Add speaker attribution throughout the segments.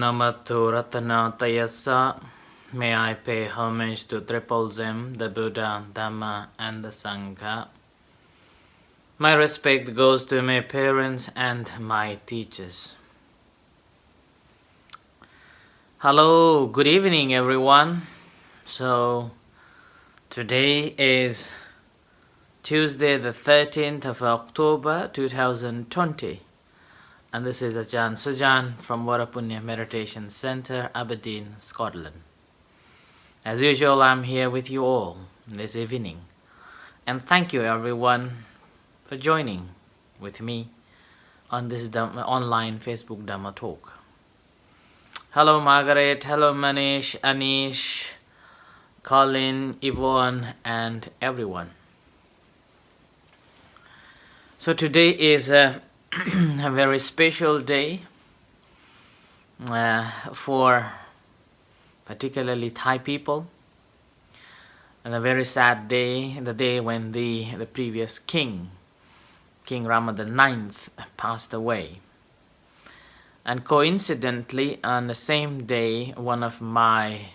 Speaker 1: Namato Ratanatayasa. May I pay homage to Triple Zim, the Buddha, Dhamma, and the Sangha. My respect goes to my parents and my teachers. Hello, good evening, everyone. So, today is Tuesday, the 13th of October, 2020. And this is Ajahn Sujan from Varapunya Meditation Center, Aberdeen, Scotland. As usual, I'm here with you all this evening. And thank you everyone for joining with me on this online Facebook Dhamma talk. Hello Margaret, hello Manish, Anish, Colin, Yvonne, and everyone. So today is a very special day for particularly Thai people, and a very sad day, the day when the previous King Rama IX passed away. And coincidentally, on the same day, one of my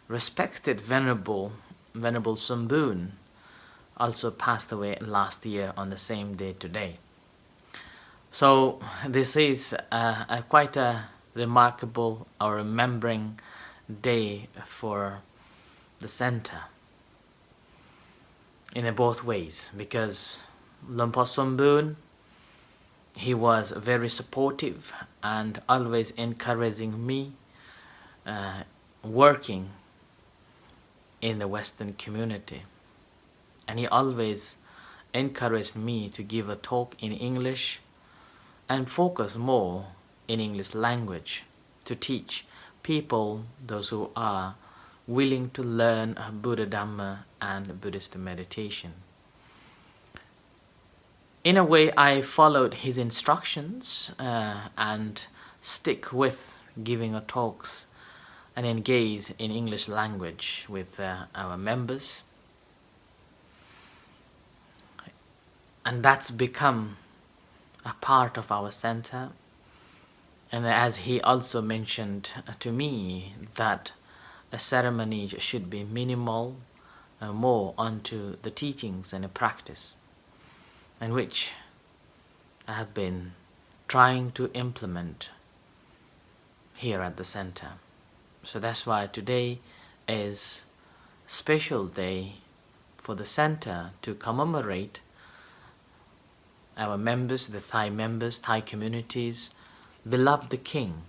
Speaker 1: respected Venerable Sambun also passed away last year on the same day today. So this is quite a remarkable or remembering day for the center in both ways, because Lumpur Sambun, he was very supportive and always encouraging me working in the Western community, and he always encouraged me to give a talk in English and focus more in English language to teach people, those who are willing to learn Buddha Dhamma and Buddhist meditation. In a way, I followed his instructions and stick with giving talks and engage in English language with our members. And that's become a part of our center. And as he also mentioned to me that a ceremony should be minimal, more onto the teachings and the practice, and which I have been trying to implement here at the center. So that's why today is a special day for the center to commemorate our members, the Thai members, Thai communities, beloved the King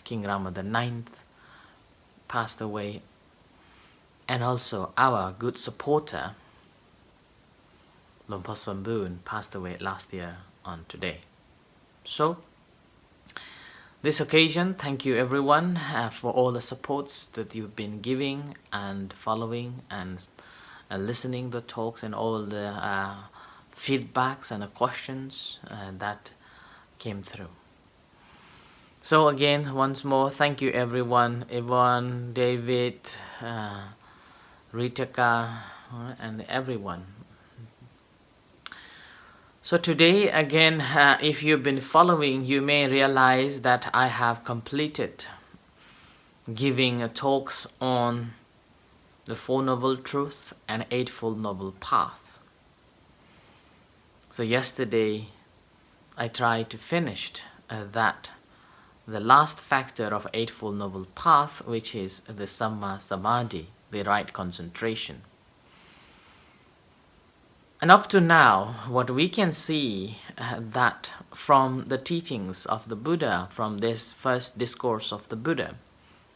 Speaker 1: Rama IX passed away, and also our good supporter, Lumpur Sambun, passed away last year on today. So, this occasion, thank you everyone for all the supports that you've been giving and following and listening to the talks and all the feedbacks and the questions that came through. So again, once more, thank you everyone, Yvonne, David, Ritaka, and everyone. So today, again, if you've been following, you may realize that I have completed giving talks on the Four Noble Truths and Eightfold Noble Path. So yesterday, I tried to finish the last factor of Eightfold Noble Path, which is the Samma Samadhi, the right concentration. And up to now, what we can see that from the teachings of the Buddha, from this first discourse of the Buddha,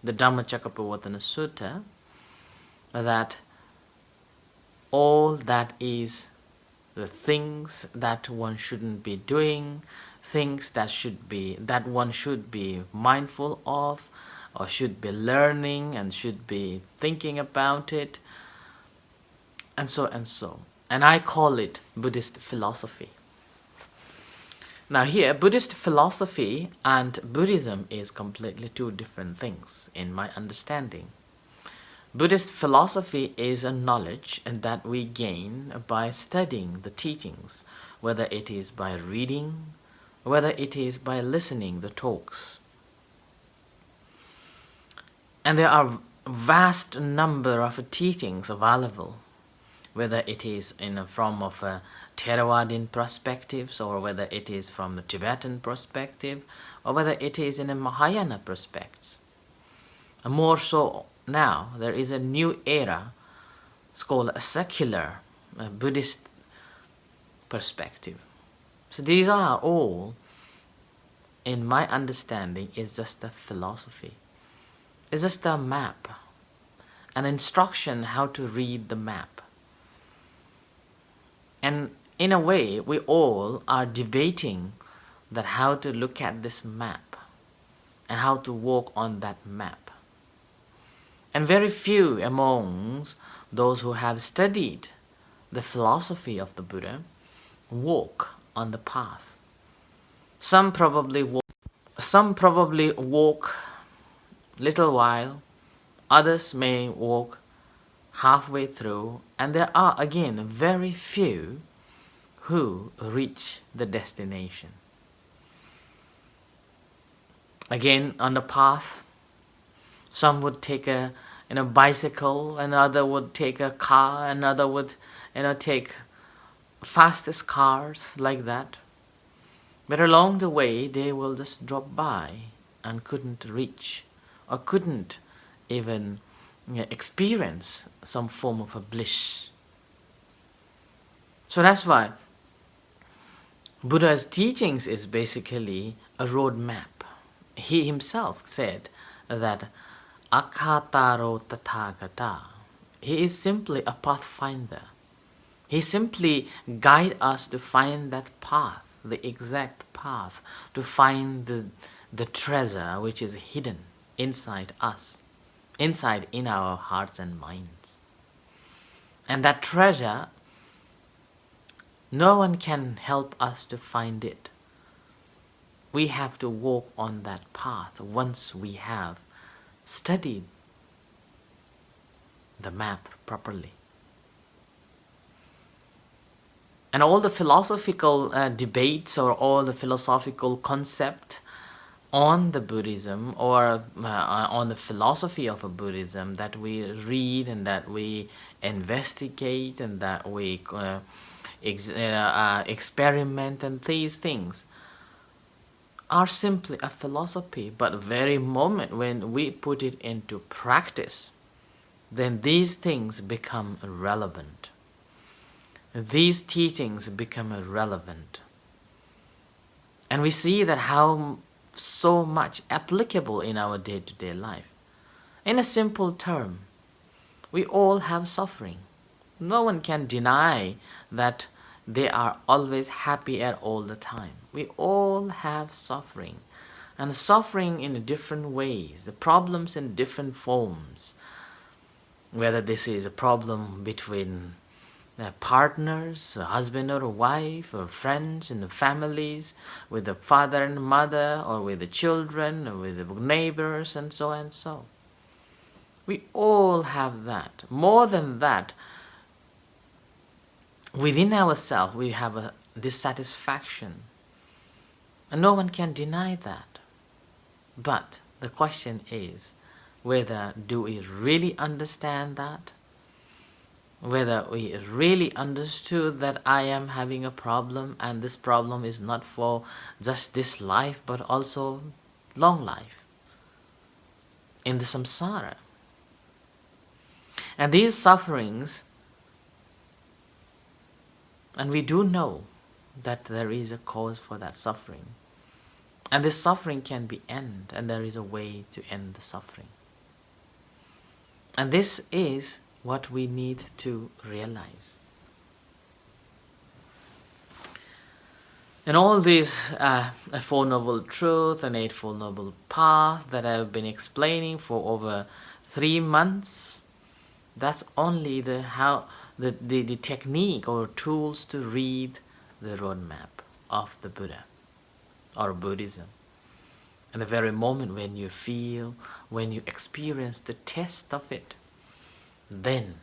Speaker 1: the Dhammacakkappavattana Sutta, that all that is the things that one shouldn't be doing, things that one should be mindful of, or should be learning and should be thinking about it, and so and so. And I call it Buddhist philosophy. Now here, Buddhist philosophy and Buddhism is completely two different things in my understanding. Buddhist philosophy is a knowledge that we gain by studying the teachings, whether it is by reading, whether it is by listening the talks. And there are vast number of teachings available, whether it is in a form of a Theravadian perspectives, or whether it is from the Tibetan perspective, or whether it is in a Mahayana perspective. And more so now, there is a new era, it's called a secular Buddhist perspective. So these are all, in my understanding, is just a philosophy. It's just a map, an instruction how to read the map. And in a way, we all are debating that how to look at this map and how to walk on that map. And very few amongst those who have studied the philosophy of the Buddha walk on the path. Some probably walk little while, others may walk halfway through, and there are again very few who reach the destination. Again, on the path, some would take a bicycle, another would take a car, another would take fastest cars, like that. But along the way, they will just drop by and couldn't reach, or couldn't even experience some form of a bliss. So that's why Buddha's teachings is basically a road map. He himself said that Akhataro Tathagata. He is simply a pathfinder. He simply guides us to find that path, the exact path, to find the treasure which is hidden inside us, inside in our hearts and minds. And that treasure, no one can help us to find it. We have to walk on that path once we have studied the map properly. And all the philosophical debates, or all the philosophical concept on the Buddhism, or on the philosophy of a Buddhism that we read and that we investigate and that we experiment, and these things are simply a philosophy. But the very moment when we put it into practice, then these things become relevant. These teachings become relevant. And we see that how so much applicable in our day-to-day life. In a simple term, we all have suffering. No one can deny that they are always happy at all the time. We all have suffering. And suffering in different ways, the problems in different forms. Whether this is a problem between partners, a husband or a wife, or friends in the families, with the father and mother, or with the children, or with the neighbors, and so and so. We all have that. More than that, within ourselves we have a dissatisfaction. And no one can deny that. But the question is, whether do we really understand that? Whether we really understood that I am having a problem, and this problem is not for just this life but also long life in the samsara. And these sufferings, and we do know that there is a cause for that suffering, and this suffering can be ended, and there is a way to end the suffering. And this is what we need to realize. And all these Four Noble Truths and Eightfold Noble Path that I've been explaining for over 3 months, that's only the technique or tools to read the roadmap of the Buddha or Buddhism. And the very moment when you feel, when you experience the test of it, then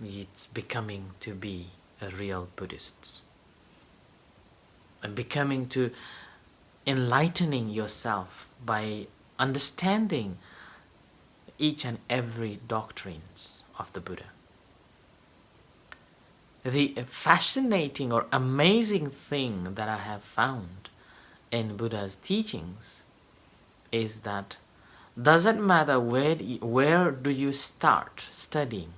Speaker 1: it's becoming to be a real Buddhist. And becoming to enlightening yourself by understanding each and every doctrines of the Buddha. The fascinating or amazing thing that I have found in Buddha's teachings is that doesn't matter where do you start studying,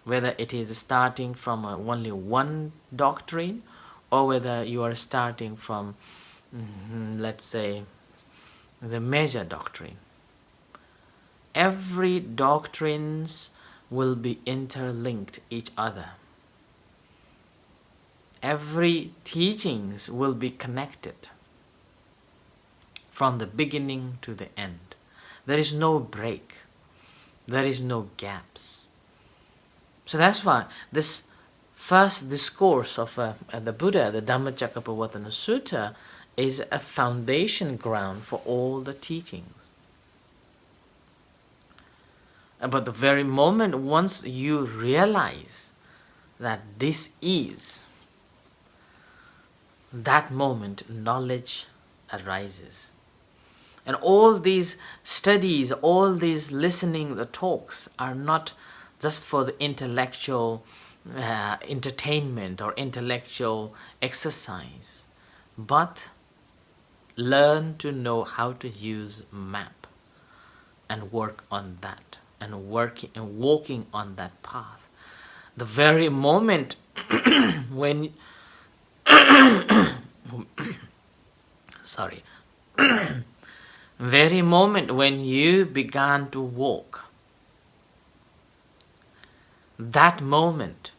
Speaker 1: whether it is starting from only one doctrine or whether you are starting from, let's say, the major doctrine. Every doctrines will be interlinked each other. Every teachings will be connected from the beginning to the end. There is no break. There is no gaps. So that's why this first discourse of the Buddha, the Dhammacakkappavattana Sutta, is a foundation ground for all the teachings. But the very moment once you realize that this is, that moment knowledge arises. And all these studies, all these listening, the talks are not just for the intellectual entertainment or intellectual exercise, but learn to know how to use map and work on that and walking on that path. The very moment when very moment when you began to walk, that moment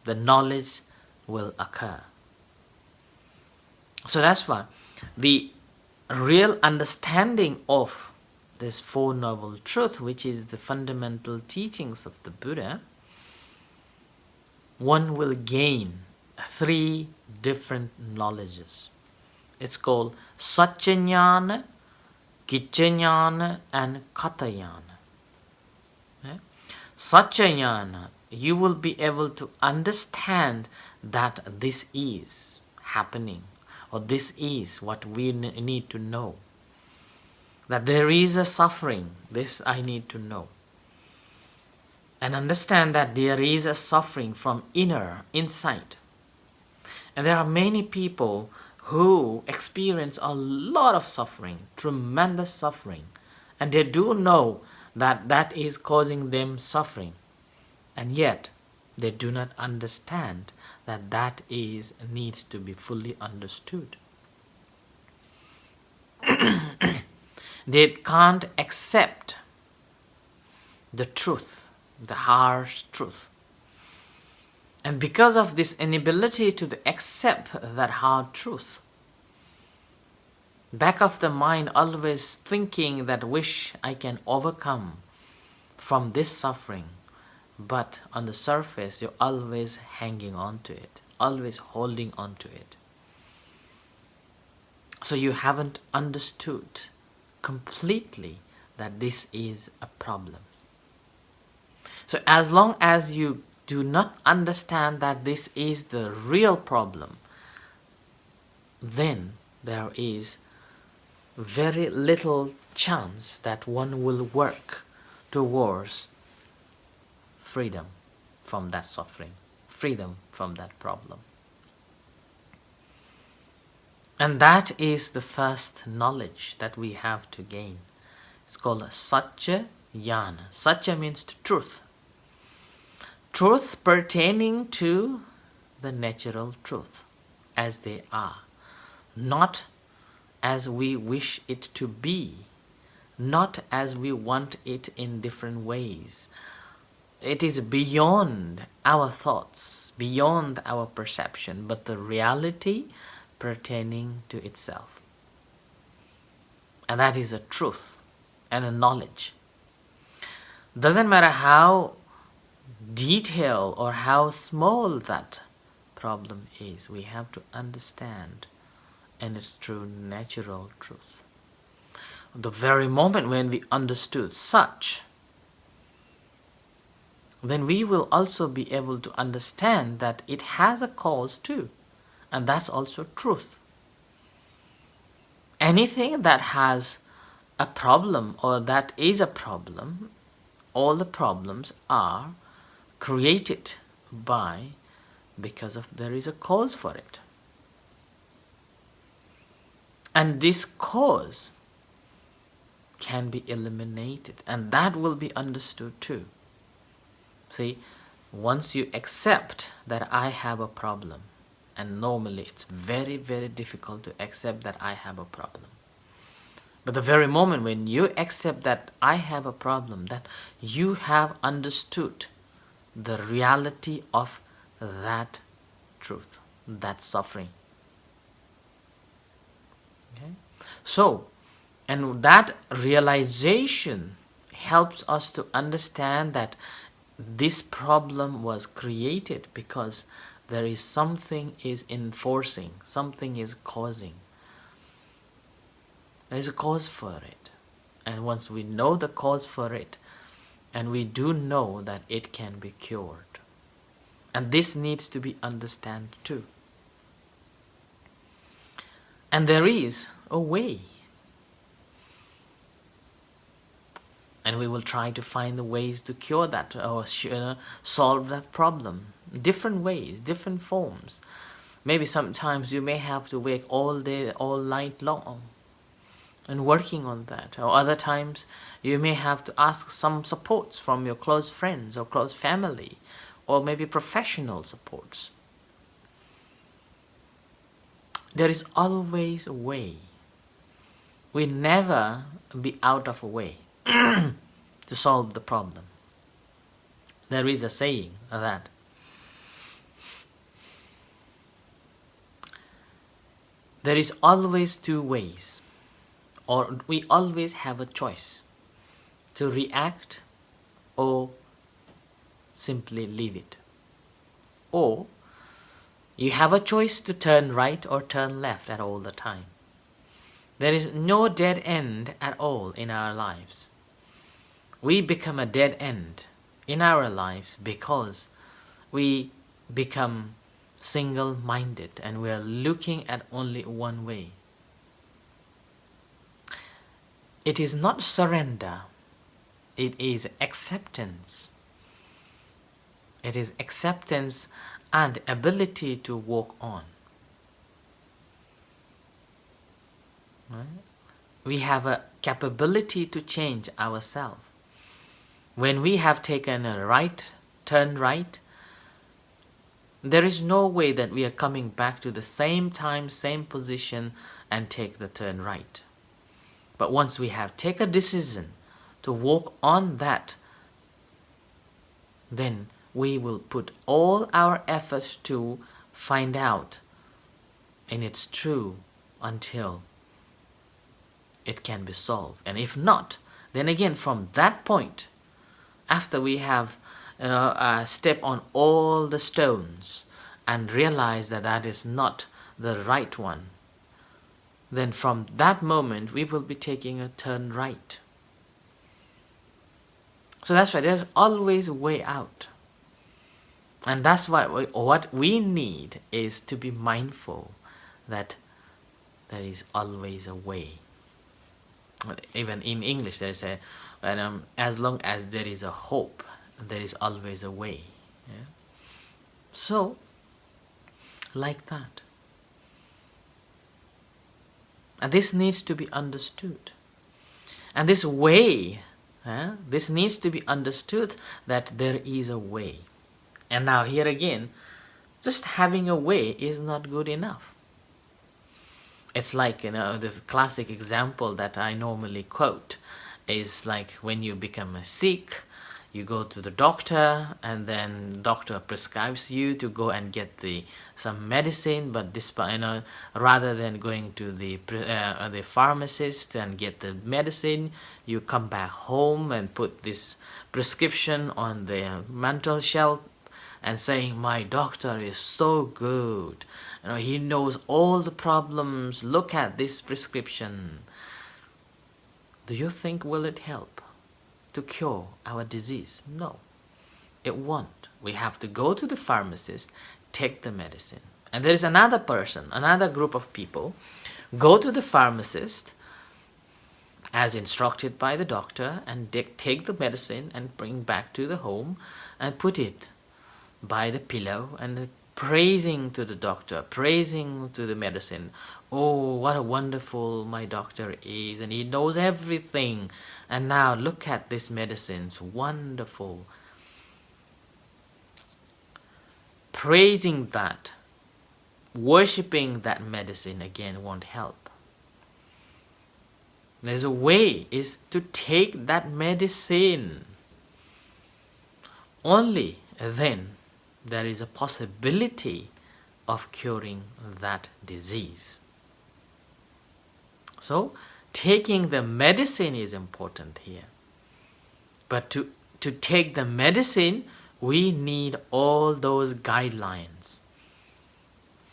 Speaker 1: the knowledge will occur. So that's why the real understanding of this Four Noble Truth, which is the fundamental teachings of the Buddha, one will gain 3 different knowledges. It's called Satchanyana, Kichanyana and Katayana. Satchanyana, you will be able to understand that this is happening, or this is what we need to know. That there is a suffering, this I need to know. And understand that there is a suffering from inside. And there are many people who experience a lot of suffering, tremendous suffering, and they do know that that is causing them suffering, and yet they do not understand that that needs to be fully understood. They can't accept the truth, the harsh truth. And because of this inability to accept that hard truth, back of the mind always thinking that wish I can overcome from this suffering, but on the surface you're always hanging on to it, always holding on to it. So you haven't understood completely that this is a problem. So as long as you do not understand that this is the real problem, then there is very little chance that one will work towards freedom from that suffering, freedom from that problem. And that is the first knowledge that we have to gain. It's called Satcha Jnana. Satcha means truth. Truth pertaining to the natural truth as they are, not as we wish it to be, not as we want it in different ways. It is beyond our thoughts, beyond our perception, but the reality pertaining to itself. And that is a truth and a knowledge. Doesn't matter how detailed or how small that problem is, we have to understand in its true natural truth. The very moment when we understood such, then we will also be able to understand that it has a cause too, and that's also truth. Anything that has a problem, or that is a problem, all the problems are created because of there is a cause for it. And this cause can be eliminated, and that will be understood too. See, once you accept that I have a problem, and normally it's very, very difficult to accept that I have a problem. But the very moment when you accept that I have a problem, that you have understood the reality of that truth, that suffering. Okay? So, and that realization helps us to understand that this problem was created because there is something is enforcing, something is causing. There is a cause for it. And once we know the cause for it, and we do know that it can be cured. And this needs to be understood too. And there is a way. And we will try to find the ways to cure that or solve that problem. Different ways, different forms. Maybe sometimes you may have to wake all day, all night long and working on that. Or other times you may have to ask some supports from your close friends or close family, or maybe professional supports. There is always a way. We never be out of a way to solve the problem. There is a saying that there is always two ways, or we always have a choice to react or simply leave it. Or you have a choice to turn right or turn left at all the time. There is no dead end at all in our lives. We become a dead end in our lives because we become single-minded and we are looking at only one way. It is not surrender, it is acceptance. It is acceptance and ability to walk on. Right? We have a capability to change ourselves. When we have taken a right, turn right, there is no way that we are coming back to the same time, same position and take the turn right. But once we have taken a decision to walk on that, then we will put all our efforts to find out, and it's true until it can be solved. And if not, then again from that point, after we have stepped on all the stones and realized that that is not the right one, then from that moment we will be taking a turn right. So that's why there's always a way out. And that's why what we need is to be mindful that there is always a way. Even in English there is a, as long as there is a hope, there is always a way. Yeah? So, like that. And this needs to be understood. And this way, this needs to be understood that there is a way. And now here again, just having a way is not good enough. It's like, the classic example that I normally quote is like when you become sick, you go to the doctor and then doctor prescribes you to go and get some medicine, but this, rather than going to the pharmacist and get the medicine, you come back home and put this prescription on the mantel shelf and saying, my doctor is so good, he knows all the problems, look at this prescription. Do you think will it help to cure our disease? No, it won't. We have to go to the pharmacist, take the medicine. And there is another person, another group of people, go to the pharmacist as instructed by the doctor, and take the medicine and bring back to the home and put it by the pillow and praising to the doctor, praising to the medicine. Oh, what a wonderful my doctor is, and he knows everything. And now look at this medicine's wonderful. Praising that, worshipping that medicine again won't help. There's a way is to take that medicine. Only then there is a possibility of curing that disease. So, taking the medicine is important here. But to take the medicine, we need all those guidelines.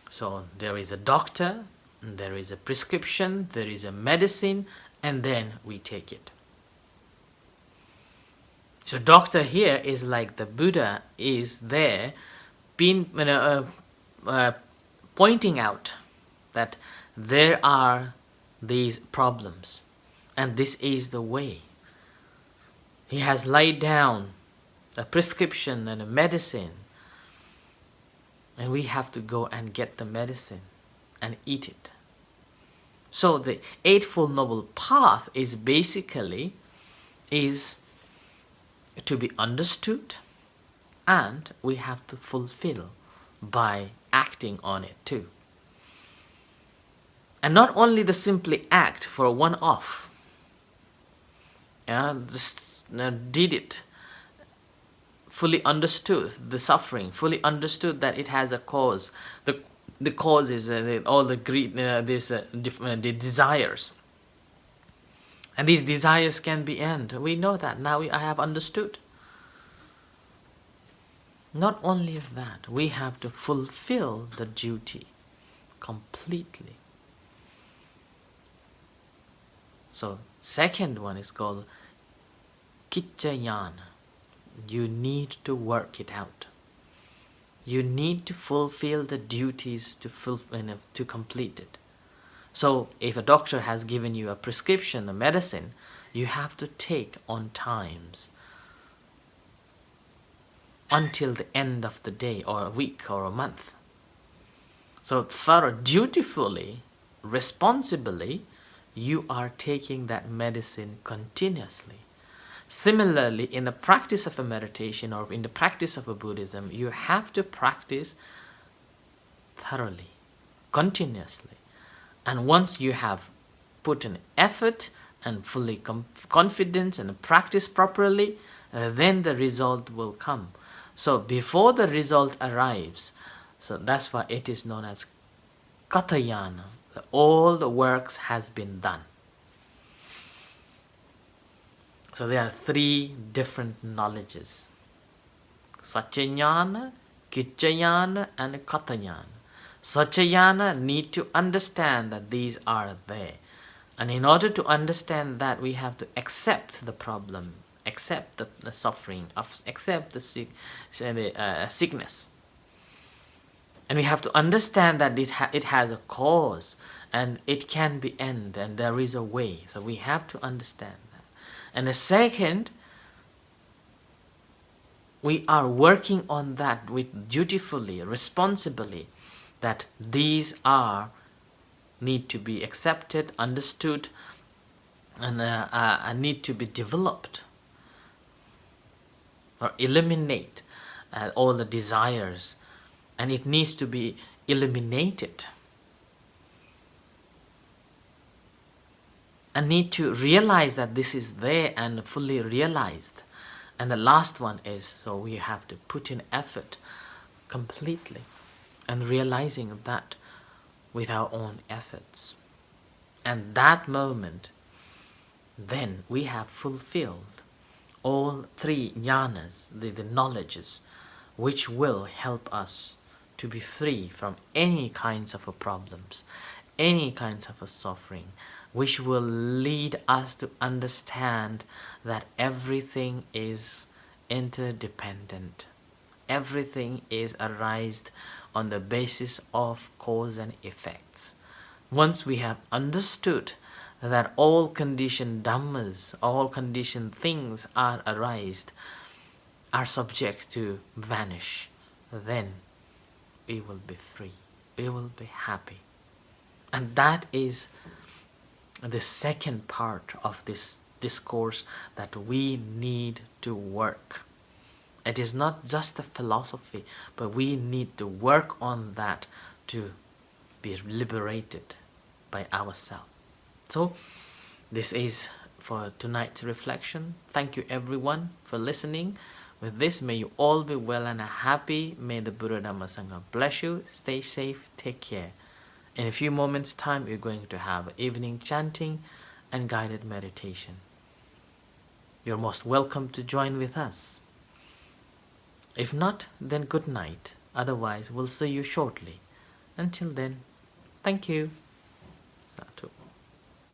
Speaker 1: So, there is a doctor, there is a prescription, there is a medicine, and then we take it. So doctor here is like the Buddha is there pointing out that there are these problems and this is the way. He has laid down a prescription and a medicine, and we have to go and get the medicine and eat it. So the Eightfold Noble Path is basically to be understood, and we have to fulfill by acting on it too. And not only the simply act for a one-off. Just did it, fully understood the suffering, fully understood that it has a cause. The cause is all the greed, the desires. And these desires can be ended. We know that. Now I have understood. Not only that, we have to fulfill the duty completely. So, second one is called Kiccayana. You need to work it out. You need to fulfill the duties to complete it. So, if a doctor has given you a prescription, a medicine, you have to take on times until the end of the day or a week or a month. So, dutifully, responsibly, you are taking that medicine continuously. Similarly, in the practice of a meditation or in the practice of a Buddhism, you have to practice thoroughly, continuously. And once you have put an effort and fully confidence and practice properly, then the result will come. So before the result arrives, so that's why it is known as Katayana. All the works has been done. So there are three different knowledges: Saccayana, Kiccayana, and Katayana. Saccayana need to understand that these are there. And in order to understand that, we have to accept the problem, accept the suffering, accept the sickness. And we have to understand that it has a cause and it can be ended and there is a way. So we have to understand that. And the second, we are working on that with dutifully, responsibly, that these need to be accepted, understood, and need to be developed or eliminate all the desires, and it needs to be eliminated. And need to realize that this is there and fully realized. And the last one is, so we have to put in effort completely and realizing that with our own efforts. And that moment, then we have fulfilled all three jnanas, the knowledges, which will help us to be free from any kinds of problems, any kinds of suffering, which will lead us to understand that everything is interdependent. Everything is arised on the basis of cause and effects. Once we have understood that all conditioned dhammas, all conditioned things are arised, are subject to vanish, then we will be free, we will be happy. And that is the second part of this discourse, that we need to work. It is not just a philosophy, but we need to work on that to be liberated by ourselves. So this is for tonight's reflection. Thank you everyone for listening. With this, may you all be well and happy. May the Buddha Dhamma Sangha bless you. Stay safe, take care. In a few moments time, we're going to have evening chanting and guided meditation. You're most welcome to join with us. If not, then good night. Otherwise, we'll see you shortly. Until then, thank you. Sadhu.